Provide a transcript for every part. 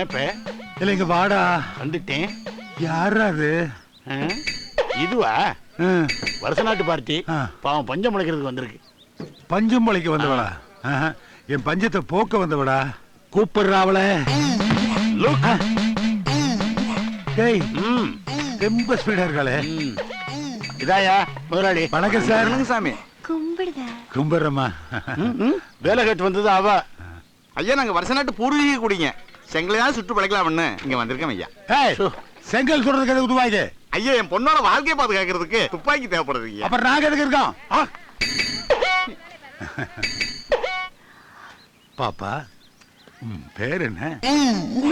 என்னப்ப இல்ல இங்க வாடா. வந்துட்டேன். யாரா அது? இதுவா? வருஷ நாட்டு பார்ட்டி. பாவம் பஞ்சம் முளைக்கிறதுக்கு வந்திருக்கு. பஞ்சம் முளைக்க வந்தவளா? என் பஞ்சத்தை போக்க வந்தவடா. கூப்பிடுறாவள. ரொம்ப ஸ்பீடா இருக்காளே. இதாயா முதலாளி? வணக்கம் சார். வணக்கம் சாமி. கும்பிடுறமா. வேலை கேட்டு வந்தது அவ. ஐயா நாங்க வருஷ நாட்டு பூர்வீக குடிங்க. செங்கலையா சுட்டு பழைக்கலாம்னு இங்க வந்திருக்கேன் ஐயா. செங்கல் சொல்றதுக்கு எதுக்கு துப்பாக்கி? ஐயா என் பொண்ணோட வாழ்க்கையை பார்த்து கேட்கறதுக்கு துப்பாக்கி தேவைப்படுது. அப்புறம் நாங்க எதுக்கு இருக்கோம்? பாப்பா பேர் என்ன?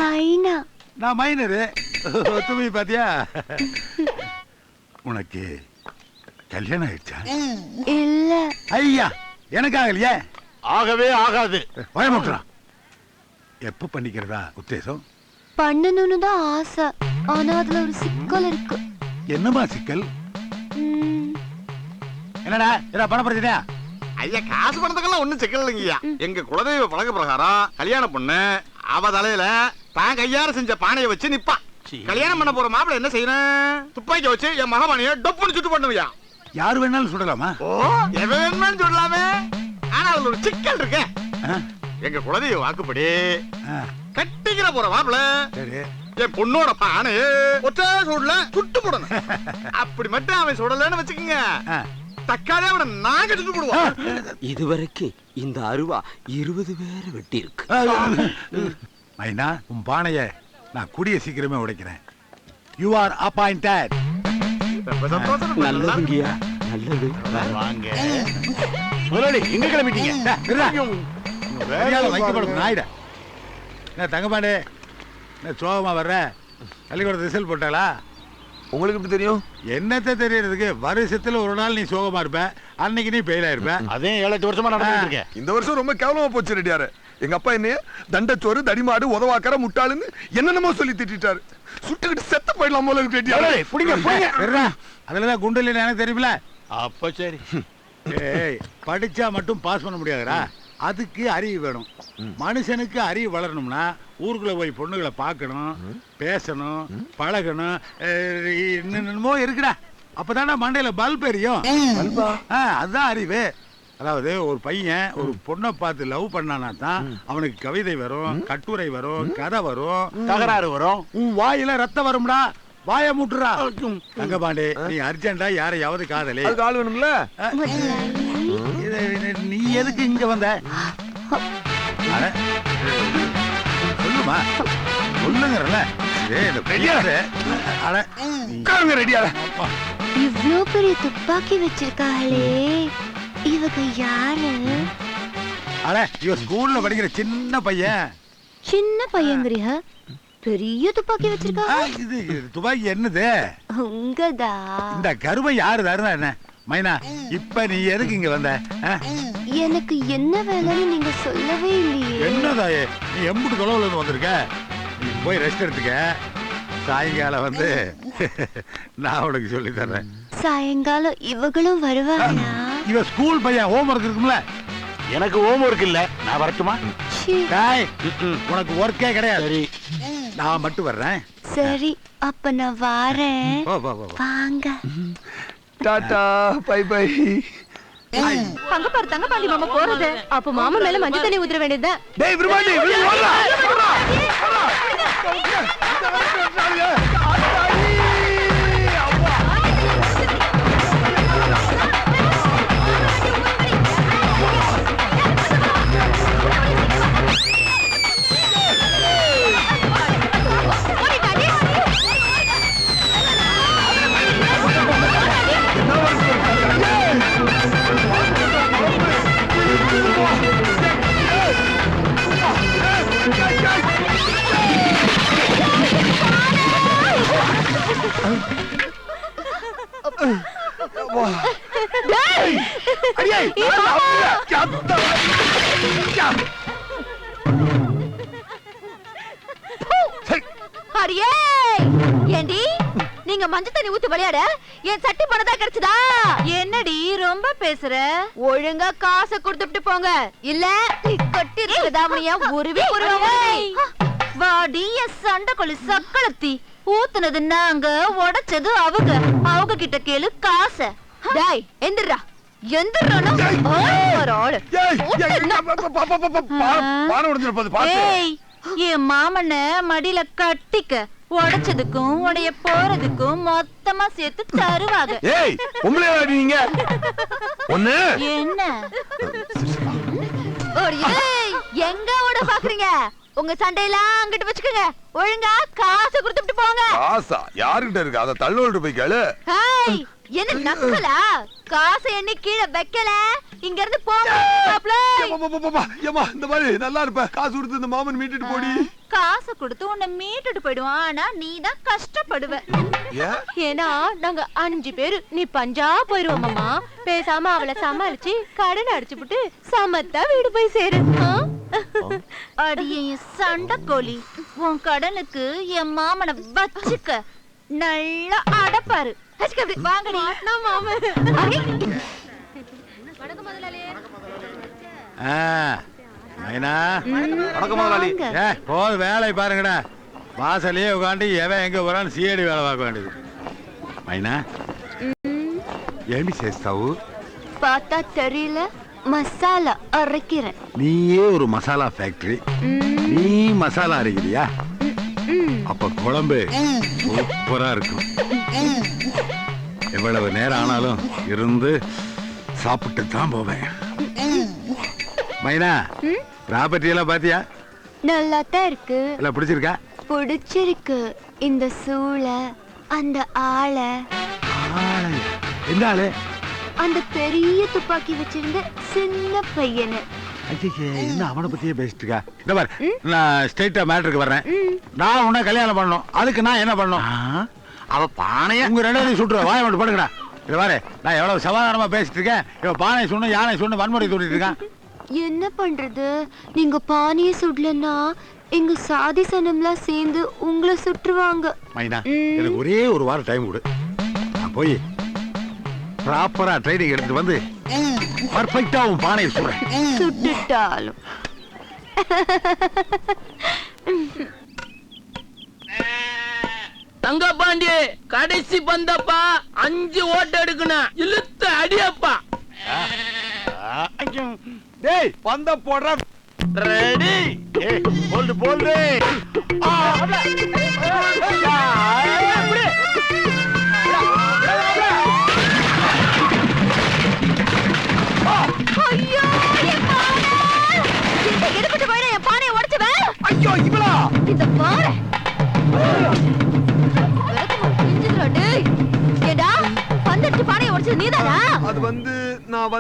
மைனா. நான் மைனரு. துமி பாத்தியா? உனக்கு கல்யாணம் ஆயிடுச்சா? இல்ல. ஐயா எனக்கு ஆகலையே. ஆகவே ஆகாது. பயமுட்டுறான். எப்ப பண்ணிக்கிறதா உத்தேசம்? பண்ணணும்னு தான் ஆசை. ஆனா அதுல ஒரு சிக்கல் இருக்கு. என்னமா சிக்கல்? என்னடா இதா பணம் பிரச்சனையா? ஐயா காசு பணத்துக்கெல்லாம் ஒண்ணும் சிக்கல் இல்லைங்கய்யா. எங்க குலதெய்வ பழக்க பிரகாரம் கல்யாணம் பொண்ணு அவ தலையில தான் கையார செஞ்ச பானையை வச்சு நிப்பா. கல்யாணம் பண்ண போற மாப்பிள்ள என்ன செய்யணும்? துப்பாக்கி வச்சு என் மகபானைய டப்புன்னு சுட்டு பண்ணுவியா? யாரு வேணாலும் சுடலாமா? ஓ எவன் வேணும்னு சொல்லலாமே. ஆனா அதுல ஒரு சிக்கல் இருக்கு. எங்க குலதெய்வ வாக்குப்படி கட்டிக்கிற போற மாப்பிள்ள என் பொண்ணோட பானைய ஒற்றை சூடுல சுட்டு போடணும். அப்படி மட்டும் அவன் சுடலன்னு வச்சுக்கோங்க, தக்காளி அவனை நாங்க சுட்டு போடுவோம். இதுவரைக்கும் இந்த அருவா 20 பேரை வெட்டி இருக்கு. மைனா உன் பானைய நான் கூடிய சீக்கிரமே உடைக்கிறேன். You are appointed. நல்லதுங்கய்யா, நல்லது. வாங்க முதலாளி. எங்க கிளம்பிட்டீங்க? நாயிட தங்கப்பாண்டே சோகமா வர்ற. பள்ளிக்கூட ரிசல்ட் போட்டாளா? உங்களுக்கு எப்படி தெரியும்? என்னத்த தெரியறதுக்கு? வருஷத்துல ஒரு நாள் நீ சோகமா இருப்ப, அன்னைக்கு நீ பெயிலா இருப்ப. அதே 7-8 வருஷமா நடந்துட்டு இருக்கேன். இந்த வருஷம் ரொம்ப கேவலமா போச்சு ரெடியாரு. எங்க அப்பா என்னைய தண்டச்சோறு, தடிமாடு, உதவாக்கற, முட்டாளுன்னு என்னென்னமோ சொல்லி திட்டாரு. சுட்டுக்கிட்டு செத்து போயிடலாம் போல இருக்கு ரெடியாரு. அதுலதான் குண்டு இல்லைன்னு எனக்கு தெரியுமில. அப்ப சரி. படிச்சா மட்டும் பாஸ் பண்ண முடியாதுடா. அதுக்கு அறிவு வேணும். மனுஷனுக்கு அறிவு வளரணும்னா ஊருக்குள்ள போய் பொண்ணுகளை பார்க்கணும், பேசணும், பழகணும். என்னமோ இருக்குடா. அப்பதானே மண்டையில பல்ப் எரியும். அதுதான் அறிவு. அதாவது ஒரு பையன் ஒரு பொண்ணை பார்த்து லவ் பண்ணானா தான் அவனுக்கு கவிதை வரும், கட்டுரை வரும், கதை வரும், தகராறு வரும். உன் வாயில ரத்தம் வரும்டா. வாய மூட்டுறா. தங்கபாண்டே நீ அர்ஜென்டா யாரையாவது காதலி. அதுக்கு ஆள் வேணும்ல. நீ எதுக்கு இங்க வந்த? சொல்லுமா சொல்லுங்கறல. இவ்ளோ பெரிய துப்பாக்கி வச்சிருக்காளே, இவங்க யாரு? அட இவ ஸ்கூல்ல படிக்கிற சின்ன பையன். சின்ன பையங்கறியா? பெரிய துப்பாக்கி வச்சிருக்காங்க. இது துப்பாக்கி என்னது? உங்கதா? இந்த கருமை யாரு தருதா என்ன? மைனா இப்ப நீ எதுக்கு இங்க வந்த? எனக்கு என்ன வேலைன்னு நீங்க சொல்லவே இல்லையே. என்னதாயே நீ எம்புட்டு தொலைவுல இருந்து வந்திருக்க? நீ போய் ரெஸ்ட் எடுத்துக்க. சாயங்காலம் வந்து நான் உனக்கு சொல்லி தர்றேன். சாயங்காலம் இவங்களும் வருவாங்களா? இவ ஸ்கூல் பையன், ஹோம் ஒர்க் இருக்கும்ல. எனக்கு ஹோம் ஒர்க் இல்ல, நான் வரட்டுமா? உனக்கு ஒர்க்கே கிடையாது. சரி நான் மட்டும் வர்றேன். சரி அப்ப நான் வாரேன். வாங்க. Tata bye bye. அங்க பாரு தங்கபாண்டி மாமா போறது. அப்ப மாமா மேல மஞ்சள் தண்ணி ஊத்துற வேண்டியது. டேய் விருமாண்டி ஓடுடா. ஏண்டி நீங்க மஞ்சள் தண்ணி ஊத்தி விளையாட என் சட்டி பணதா கிடைச்சதா? என்னடி ரொம்ப பேசுற? ஒழுங்கா காசை கொடுத்துட்டு போங்க, இல்ல கொட்டி தாமணியா உருவி உருவாங்க. வாடி சண்டைக்கொள்ளி சக்களத்தி ஊத்துனது நாங்க உடைச்சது அவங்க கிட்ட கேளு காச. டேய் எந்திரா எந்திரனா ஒரு ஆளு. ஏய் என் மாமன மடியில கட்டிக்க, உடைச்சதுக்கும் உடைய போறதுக்கும் மொத்தமா சேர்த்து தருவாங்க. ஏய் உங்களே நீங்க ஒண்ணு என்ன எங்க ஓட பாக்குறீங்க? உங்க சண்டையெல்லாம் அங்கிட்டு வச்சுக்கோங்க. ஒழுங்கா காசு கொடுத்துட்டு போங்க. காசா யாருகிட்ட இருக்கு? அத தள்ளுவல்ட்டு போய் கேளு. ஹேய் என்ன நக்கலா? காசை எண்ணி கீழே வைக்கல, இங்க இருந்து போங்க. இந்த மாதிரி நல்லா இருப்ப. காசு கொடுத்து இந்த மாமன் மீட்டுட்டு போடி. காசு கொடுத்து உன்னை மீட்டுட்டு போயிடுவான். ஆனா நீ தான் கஷ்டப்படுவ. ஏன்னா நாங்க 5 பேரு, நீ பஞ்சா போயிருவோம் மாமா. பேசாம அவளை சமாளிச்சு கடன் அடிச்சுப்புட்டு சமத்தா வீடு போய் சேரு. அடியே சண்டை கோழி, உன் கடனுக்கு என் மாமனை வச்சுக்க. நல்லா அடப்பாரு. வாங்கடி மாமா. போது வேலை பாருங்கடா. வாசலையே உட்காந்து எவன் எங்க போறான்னு சிஐடி வேலை பார்க்க வேண்டியது. மைனா ஏண்டி சேஸ்தாவு? பார்த்தா தெரியல, மசாலா அரைக்கிறேன். நீயே ஒரு மசாலா ஃபேக்டரி. நீ மசாலா அரைக்கிறியா? அப்ப குழம்பு சூப்பரா இருக்கும். எவ்வளவு நேரம் ஆனாலும் இருந்து சாப்பிட்டு தான் போவேன். மைனா ப்ராப்பர்ட்டி எல்லாம் பாத்தியா? நல்லா தான் இருக்கு. எல்லாம் பிடிச்சிருக்கா? பிடிச்சிருக்கு. இந்த சூளை, அந்த ஆளை. எந்த ஆளு? அந்த பெரிய துப்பாக்கி வச்சிருந்த சின்ன பையனு. என்ன அவனை பத்தியே பேசிட்டு இருக்கா? இந்த பாரு, நான் ஸ்ட்ரைட்டா மேட்டருக்கு வர்றேன். நான் உன்னை கல்யாணம் பண்ணணும். அதுக்கு நான் என்ன பண்ணணும்? அவ பானைய உங்க 2 பேரும் சுட்டுற வாய மட்டும் படுங்கடா. இது பாரு, நான் எவ்வளவு சமாதானமா பேசிட்டு இருக்கேன். இவன் பானை சொன்ன யானை சொன்ன வன்முறை தூண்டிட்டு இருக்கான். என்ன பண்றது? நீங்க பானையை சுடலன்னா எங்க சாதி சனம்லாம் சேர்ந்து உங்களை சுட்டுருவாங்க. மைனா எனக்கு ஒரே ஒரு வாரம் டைம் கொடு. நான் போய் ப்ராப்பரா ட்ரைனிங் எடுத்துட்டு வந்து பர்ஃபெக்ட்டா உன் பானையை சுடுறேன். சுட்டுட்டாலும் தங்கப்பாண்டி கடைசி பந்தப்பா 5 ஓட்டு எடுக்கணும். இழுத்து அடியப்பா. டேய் பந்த போடுற. ரெடி. Bowled bowled. ஐயோ என் பானை! இந்த எடுபட்டு போயிட என் பானையை உடைச்சுவேன். ஐயோ இவளா? இந்த பானை ஏடா பந்தடிச்சு பானையை உடைச்சது நீதானா? அது நான்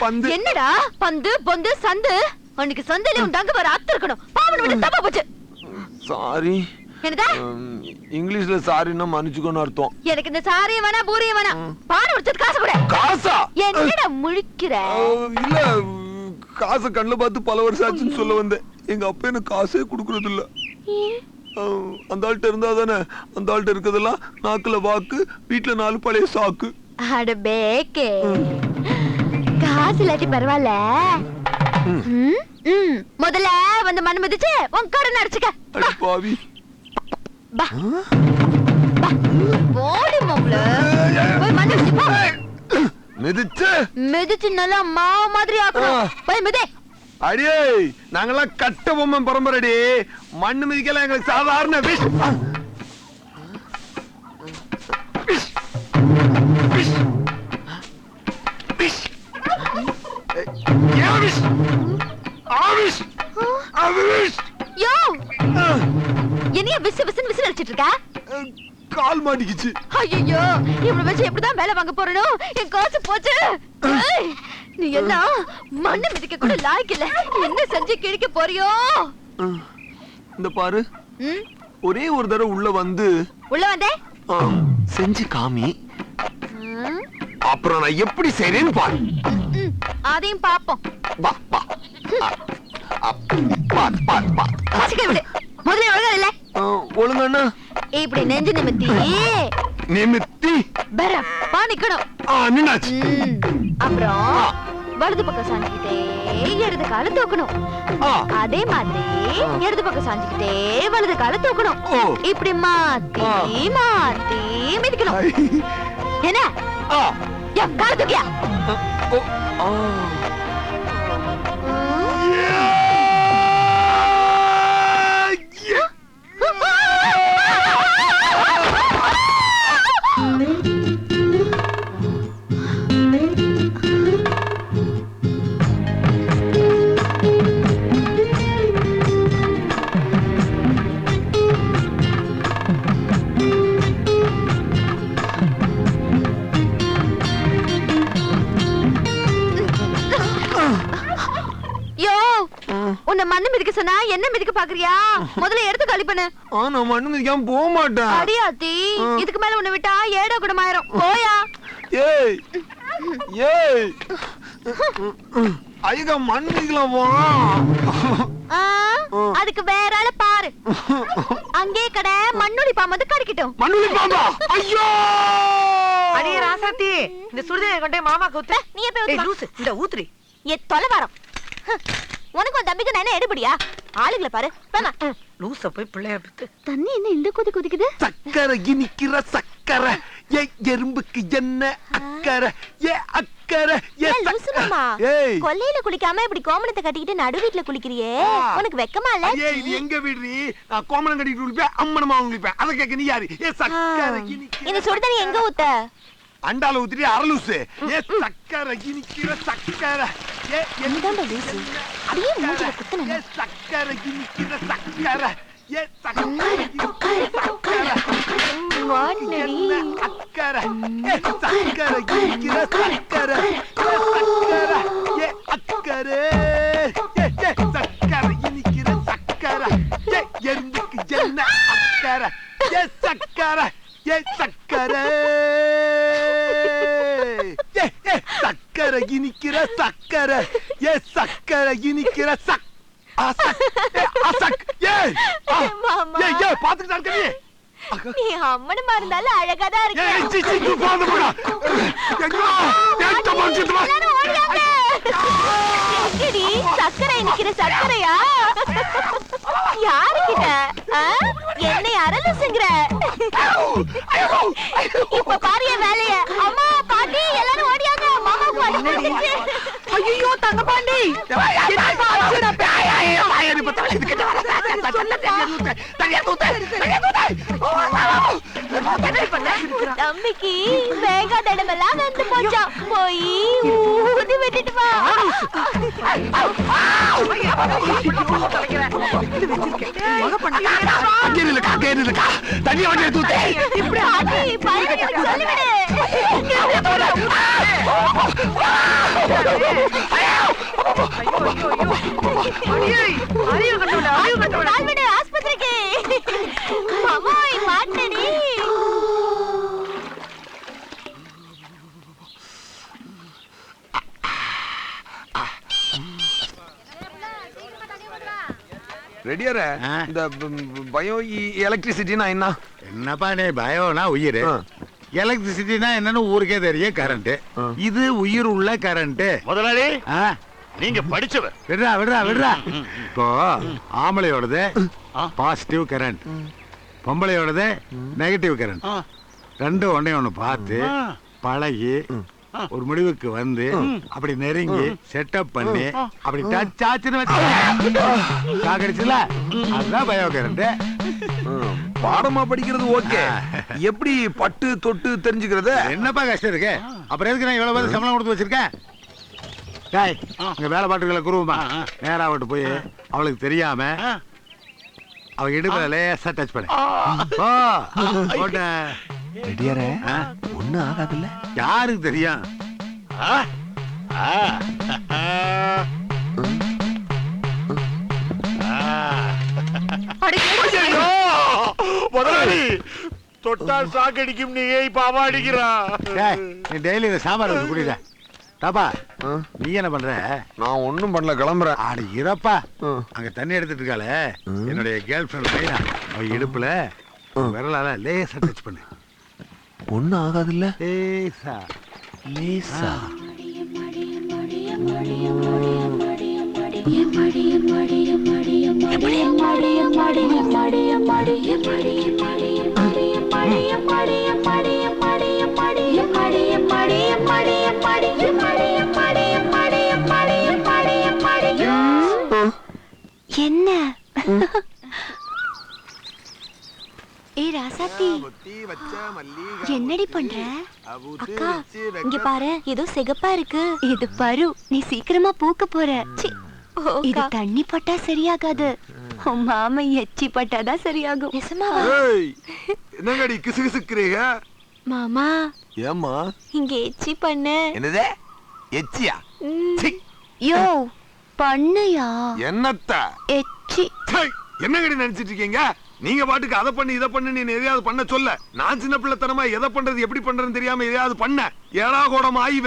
பந்து. என்னடா பந்து பொந்து சந்து? அன்னைக்கு சந்தையில உன் தங்க வர அத்து இருக்கணும். பாவனை விட்டு தப்பா போச்சு. சாரி. என்னடா? இங்கிலீஷ்ல சாரின்னா மன்னிச்சுக்கோன்னு அர்த்தம். எனக்கு இந்த சாரியும் வேணா பூரியும் வேணா. பானை உடைச்சது காசு கூட. காசா? என்னடா முழிக்கிற? இல்ல காசை கண்ணுல பார்த்து பல வருஷம் ஆச்சுன்னு சொல்ல வந்தேன். எங்க அப்பா எனக்கு காசே கொடுக்கறது இல்ல. அந்த ஆள்கிட்ட இருந்தா தானே. அந்த ஆள்கிட்ட இருக்கிறதெல்லாம் நாக்குல வாக்கு, வீட்டுல 4 பழைய சாக்கு. அட பேக்கே, காசு இல்லாட்டி பரவாயில்ல. முதல்ல வந்து மண்ணு மிதிச்சு உன் கடன் அடிச்சுக்க. பாவி போடி மாப்ள, போய் மண்ணு மிதிச்சு. மிதிச்சு மிதிச்சு நல்லா மாவு மாதிரி ஆக்கணும். போய் மிதி. அடியே நாங்கெல்லாம் கட்ட பொம்மை பரம்பரடி. மண்ணு மிதிக்கலாம் எங்களுக்கு சாதாரண விஷ். என்னைய விசு விசுன்னு விசில் அடிச்சிட்டு இருக்க? கால் மாட்டிக்கிச்சு. ஐயோ இவனை வச்சு எப்படிதான் வேலை வாங்க போறனோ? என் காசு போச்சு. நீ எல்லாம் மண்ணு மிதிக்க கூட லாய்க்கு இல்ல. என்ன செஞ்சு கிழிக்க போறியோ? இந்த பாரு, ஒரே ஒரு தடவை உள்ள வந்தே செஞ்சு காமி. அப்புறம் நான் எப்படி செய்றேன்னு பாரு. அதையும் பாப்போம். வா வா. பாத் பாத் பாத். விடு. முதல்ல ஒழுங்கா இல்ல. ஒழுங்கண்ணா இப்படி நெஞ்சு நிமித்தி நிமித்தி பரப்பா நிக்கணும். நின்னாச்சு. அப்புறம் வலது பக்கம் சாஞ்சுக்கிட்டே இடது கால தூக்கணும். அதே மாதிரி இடது பக்கம் சாஞ்சுக்கிட்டே வலது கால தூக்கணும். இப்படி மாத்தி மாத்தி மிதிக்கணும். என்ன கால தூக்கியா? உன்னை மண்ணு மிதிக்க சொன்னா என்ன மிதிக்க பாக்குறியா? முதல்ல எடுத்து காலி பண்ணு. நான் மண்ணு மிதிக்காம போக மாட்டேன். அடியாத்தி, இதுக்கு மேல உன்னை விட்டா ஏடோ குடமாயிரும். போயா. ஏய் ஏய் ஐயா மண்ணு மிதிக்கலாம் வா. அதுக்கு வேற ஆள பாரு. அங்கே கடை மண்ணுளி பாம்பு கடிக்கட்டும். மண்ணுளி பாம்பா? ஐயோ அடியே ராசாத்தி, இந்த சுடுதண்ணி கொண்டே மாமாக்கு ஊத்து. நீ போய் லூசு, இந்த ஊத்துறி. ஏ தொலை வரோம். உனக்கு ஒரு தம்பிக்கு என்ன எடுபடியா? ஆளுங்களை பாரு. லூச போய் பிள்ளைய பித்து. தண்ணி என்ன இந்த கொதி கொதிக்குது? சக்கரை இனிக்கிற சக்கரை, ஏ எறும்புக்கு என்ன அக்கறை, ஏ அக்கறை, ஏ லூசு மாமா. கொல்லையில குளிக்காம இப்படி கோமணத்தை கட்டிக்கிட்டு நடு வீட்டுல குளிக்கிறியே, உனக்கு வெக்கமா இல்ல? ஏ இது எங்க வீடு? நான் கோமணம் கட்டிட்டு குளிப்பேன், அம்மனமா குளிப்பேன். அத கேக்க நீ யாரு? ஏ சக்கரை இனிக்கிற இந்த சுடுதண்ணி எங்க ஊத்த? அண்டால ஊத்திட்டு அரலூசு. ஏ சக்கரை இனிக்கிற சக்கரை, ஏ என்னடா லூசு? அப்படியே மூஞ்சில குத்துன. ஏ சக்கரை இனிக்கிற சக்கரை, ஏ சக்கரை இனிக்கிற சக்கரை, வாட்னடி அக்கறை, ஏ சக்கரை இனிக்கிற சக்கரை, ஏ சக்கரை, ஏ அக்கறை, ஏ சக்கரை இனிக்கிற சக்கரை, ஏ எறும்புக்கு என்ன அக்கறை, ஏ சக்கரை, ஏ சக்கரை, ஏ சக்கரை இனிக்கிற சக்கரை, ஏ சக்கரை இனிக்கிற நீ அம்மனமா இருந்தாலும் அழகாதான் இருக்கு. சக்கரை நிக்கிற சக்கரையா? யாருக்கிட்ட என்னை அரலுசுங்கிற? இப்ப பாரிய வேலைய. அம்மா பாட்டி எல்லாரும் ஓடியாங்க. மாமாவுக்கு வலிக்குது. ஐயோ தங்க பாண்டி, தம்பிக்கு வேகா தடமெல்லாம் வந்து போச்சா. போய் ஊதி விட்டுட்டு வா. ஆஸ்பத்திரிக்கு மாமாய் மாட்டடி. ரெடியார இந்த பயோ எலக்ட்ரிசிட்டினா என்ன? என்னப்பா நீ பயோனா உயிர், எலக்ட்ரிசிட்டினா என்னன்னு ஊருக்கே தெரியும். கரண்ட், இது உயிர் உள்ள கரண்ட். முதலாளி நீங்க படிச்சவர். விடுறா விடுறா விடுறா. இப்போ ஆம்பளையோடது பாசிட்டிவ் கரண்ட், பொம்பளையோடது நெகட்டிவ் கரண்ட். ரெண்டும் ஒன்னே ஒண்ணு பார்த்து பழகி ஒரு முடிவுக்கு வந்து அப்படி நெருங்கி செட்டப் பண்ணி அப்படி டச் ஆச்சுன்னு வச்சுல, அதுதான் பயோ கரண்ட். பாடமா படிக்கிறது ஓகே, எப்படி பட்டு தொட்டு தெரிஞ்சுக்கிறது? என்னப்பா கஷ்டம் இருக்கு? அப்புறம் எதுக்கு நான் இவ்வளவு சம்பளம் கொடுத்து வச்சிருக்கேன்? வேலை பாட்டுகளை குருவமா நேரா விட்டு போய் அவளுக்கு தெரியாம அவ இடுப்புல லேசா டச் பண்ண. ஒண்ணு ஆகாதுல்ல? யாருக்கு தெரியும்? முதலாளி தொட்டால் சாக்கடிக்கும், நீ இப்ப அவ அடிக்கிறா. நீ டெய்லி இந்த சாம்பார் வச்சு குடிட. தாப்பா நீ என்ன பண்ற? நான் ஒண்ணும் பண்ணல, கிளம்புறேன். ஆடு இறப்பா. அங்க தண்ணி எடுத்துட்டு இருக்காளே என்னுடைய கேர்ள் ஃபிரெண்ட் பையனா, அவ இடுப்புல விரலால லேசா டச் பண்ணு. ஒண்ணு ஆகாதுல்ல? லேசா லேசா. என்ன ஏ ராசாத்தி என்னடி பண்ற? அக்கா இங்க பாரு, ஏதோ சிகப்பா இருக்கு. இது பரு, நீ சீக்கிரமா பூக்க போற. சி, இது தண்ணி பட்டா சரியாகாது. உன் மாமா எச்சி பட்டாதான் சரியாகும். என்னங்கடி கிசு கிசுக்குறீங்க? மாமா ஏம்மா இங்க எச்சி பண்ண. என்னது எச்சியா? யோ பண்ணுயா? என்னத்த எச்சி. என்னங்கடி நினைச்சிட்டு இருக்கீங்க? நீங்க பாட்டுக்கு அதை பண்ணு இதை பண்ணு, நீ எதையாவது பண்ண சொல்ல. நான் சின்ன பிள்ளைத்தனமா எதை பண்றது எப்படி பண்றதுன்னு தெரியாம எதையாவது பண்ண ஏடா கோடம் ஆகி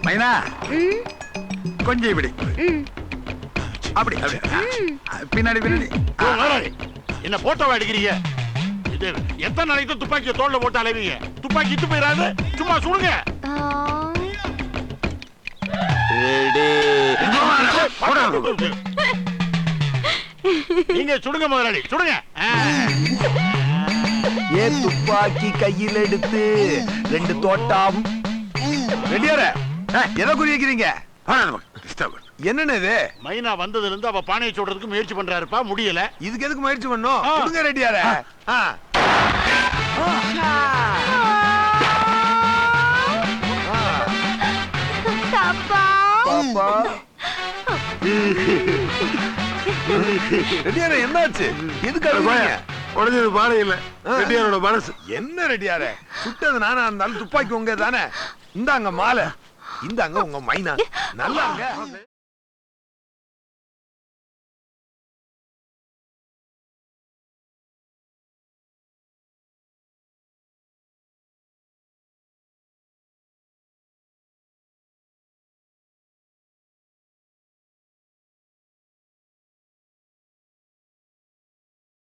மைனா கொஞ்சம் இப்படி அப்படி அப்படி பின்னாடி பின்னாடி. என்ன போட்டோவா எடுக்கிறீங்க? இது எத்தனை நாளைக்கு துப்பாக்கியை தோல்ல போட்டு அலைவீங்க? துப்பாக்கி இட்டு போயிடாது, சும்மா சுடுங்க. நீங்க சுடுங்க முதலாளி, சுடுங்க. ஏன் துப்பாக்கி கையில் எடுத்து 2 தோட்டாவும் ரெடியார எதை குறி வைக்கிறீங்க? என்னன்னு இது? மைனா வந்ததுல இருந்து அவ பானையை சுடுறதுக்கு முயற்சி பண்றாருப்பா, முடியல. இதுக்கு எதுக்கு முயற்சி பண்ணும்? கொடுங்க ரெடியார. ரெடியார என்னாச்சு? எதுக்கு அழுகுறீங்க? உடஞ்சது பானை இல்ல, ரெட்டியாரோட மனசு. என்ன ரெடியார? சுட்டது நானா இருந்தாலும் துப்பாக்கி உங்க தானே. இந்தாங்க மாலை, இந்தாங்க உங்க மைனா. நல்லாங்க.